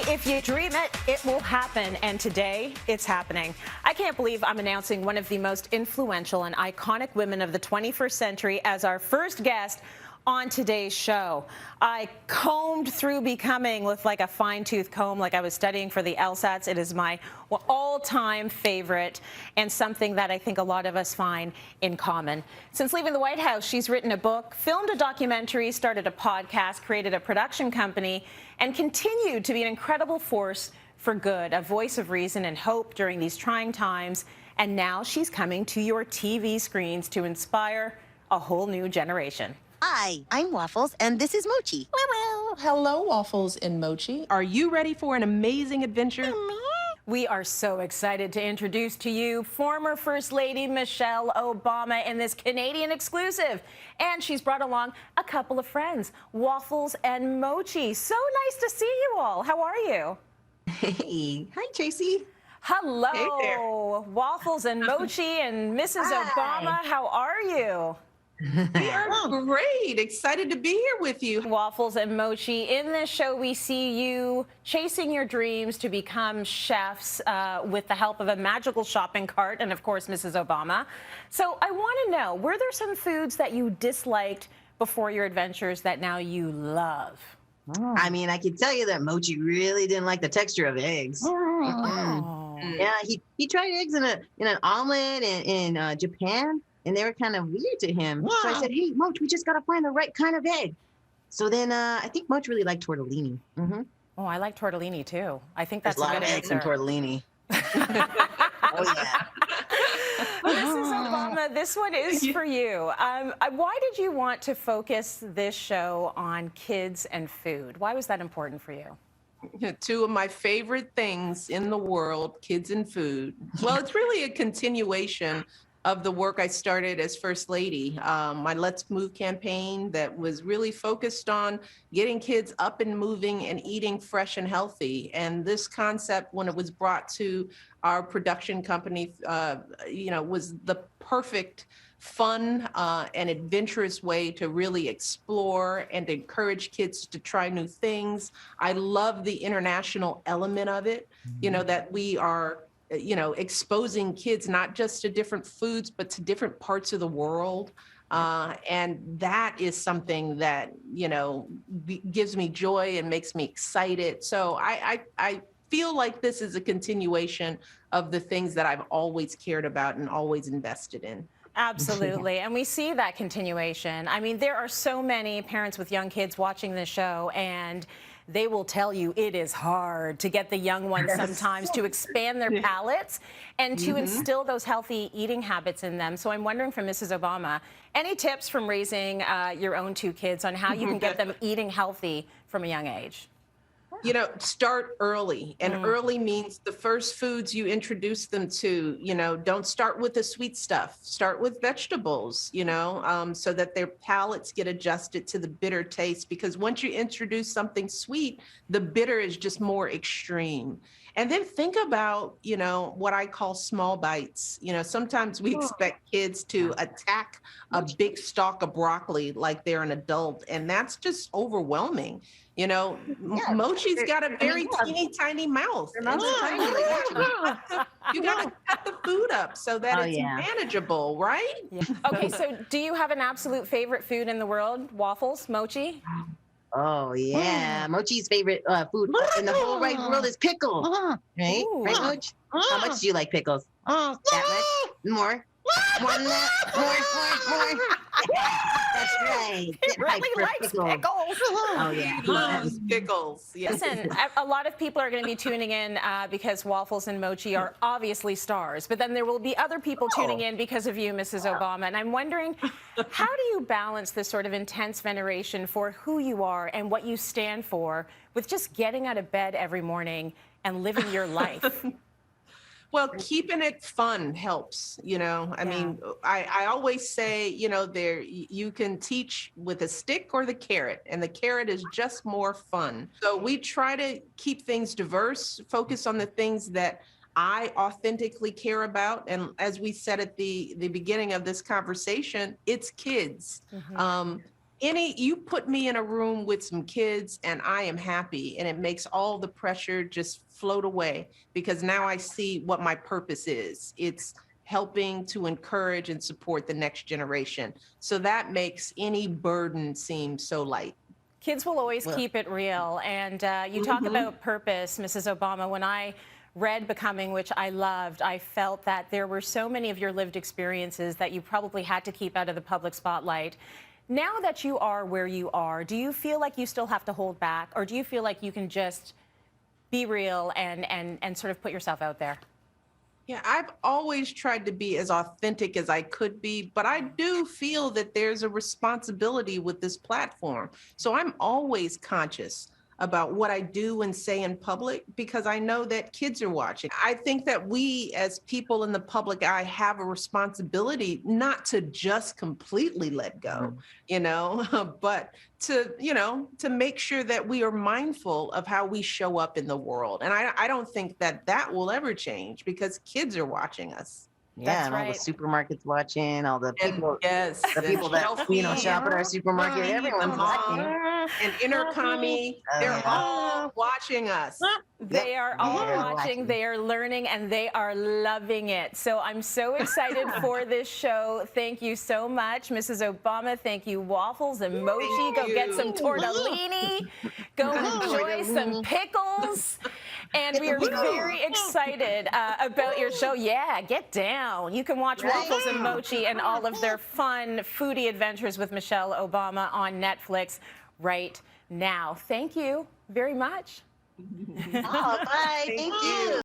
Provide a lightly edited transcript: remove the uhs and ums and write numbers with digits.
If you dream it, it will happen. And today, it's happening. I can't believe I'm announcing one of the most influential and iconic women of the 21st century as our first guest on today's show. I combed through Becoming with like a fine-tooth comb, like I was studying for the LSATs. It is my all-time favorite and something that I think a lot of us find in common. Since leaving the White House, she's written a book, filmed a documentary, started a podcast, created a production company, and continued to be an incredible force for good, a voice of reason and hope during these trying times. And now she's coming to your TV screens to inspire a whole new generation. Hi, I'm Waffles, and this is Mochi. Hello, Waffles and Mochi. Are you ready for an amazing adventure? We are so excited to introduce to you former First Lady Michelle Obama in this Canadian exclusive. And she's brought along a couple of friends, Waffles and Mochi. So nice to see you all. How are you? Hey. Hi, Tracy. Hello, Hey there. Waffles and Mochi and Mrs. Hi. Obama. How are you? We are great. Excited to be here with you. Waffles and Mochi, in this show we see you chasing your dreams to become chefs with the help of a magical shopping cart and, of course, Mrs. Obama. So I want to know, were there some foods that you disliked before your adventures that now you love? I mean, I can tell you that Mochi really didn't like the texture of eggs. Yeah, he tried eggs in an omelet in Japan, and they were kind of weird to him. So I said, hey, Moch, we just got to find the right kind of egg. So then I think Moch really liked tortellini. Oh, I like tortellini, too. I think that's There's a a lot good of eggs in answer. tortellini. Oh, yeah. Mrs. Obama, this one is for you. Why did you want to focus this show on kids and food? Why was that important for you? Two of my favorite things in the world, kids and food. Well, it's really a continuation of the work I started as First Lady. My Let's Move campaign that was really focused on getting kids up and moving and eating fresh and healthy. And this concept, when it was brought to our production company, was the perfect fun and adventurous way to really explore and encourage kids to try new things. I love the international element of it, that we are exposing kids not just to different foods, but to different parts of the world. And that is something that, gives me joy and makes me excited. So I feel like this is a continuation of the things that I've always cared about and always invested in. Absolutely. And we see that continuation. I mean, there are so many parents with young kids watching this show, and they will tell you it is hard to get the young ones sometimes to expand their palates and to instill those healthy eating habits in them. So I'm wondering from Mrs. Obama, any tips from raising your own two kids on how you can get them eating healthy from a young age? Start early. And early means the first foods you introduce them to, don't start with the sweet stuff. Start with vegetables, so that their palates get adjusted to the bitter taste. Because once you introduce something sweet, the bitter is just more extreme. And then think about, what I call small bites. Sometimes we expect kids to attack a big stalk of broccoli like they're an adult, and that's just overwhelming. Mochi's got a very teeny tiny mouth. You got to cut the food up so that it's manageable, right? Yeah. Okay, so do you have an absolute favorite food in the world? Waffles, Mochi? Oh, yeah. Mochi's favorite food in the whole wide world is pickles. Right? Ooh. Right, Moch? How much do you like pickles? That much? More? More than that? More. That's right. He really likes pickles. Oh, yeah. He loves pickles. Yes. Listen, a lot of people are going to be tuning in because Waffles and Mochi are obviously stars, but then there will be other people tuning in because of you, Mrs. Obama. And I'm wondering, how do you balance this sort of intense veneration for who you are and what you stand for with just getting out of bed every morning and living your life? Well, keeping it fun helps, I mean, I always say, you can teach with a stick or the carrot, and the carrot is just more fun. So we try to keep things diverse, focus on the things that I authentically care about. And as we said at the beginning of this conversation, it's kids. You put me in a room with some kids and I am happy, and it makes all the pressure just float away because now I see what my purpose is. It's helping to encourage and support the next generation. So that makes any burden seem so light. Kids will always keep it real. And you talk about purpose, Mrs. Obama. When I read Becoming, which I loved, I felt that there were so many of your lived experiences that you probably had to keep out of the public spotlight. Now that you are where you are, do you feel like you still have to hold back, or do you feel like you can just be real and sort of put yourself out there? Yeah, I've always tried to be as authentic as I could be, but I do feel that there's a responsibility with this platform. So I'm always conscious about what I do and say in public because I know that kids are watching. I think that we as people in the public eye have a responsibility not to just completely let go, but to make sure that we are mindful of how we show up in the world. And I don't think that will ever change because kids are watching us. Yeah, That's and all the right. supermarkets watching, all the people, Yes, the people that shop at our supermarket, everyone's watching. And Intercommie, they're all watching us. They are all They're watching, watching. they are learning, and they are loving it. So I'm so excited for this show. Thank you so much, Mrs. Obama. Thank you, Waffles and Moshi. Go get some tortellini. Go enjoy some pickles. And we are very excited about your show. Yeah, get down. You can watch Waffles and Mochi and all of their fun foodie adventures with Michelle Obama on Netflix right now. Thank you very much. Oh, bye. Thank you.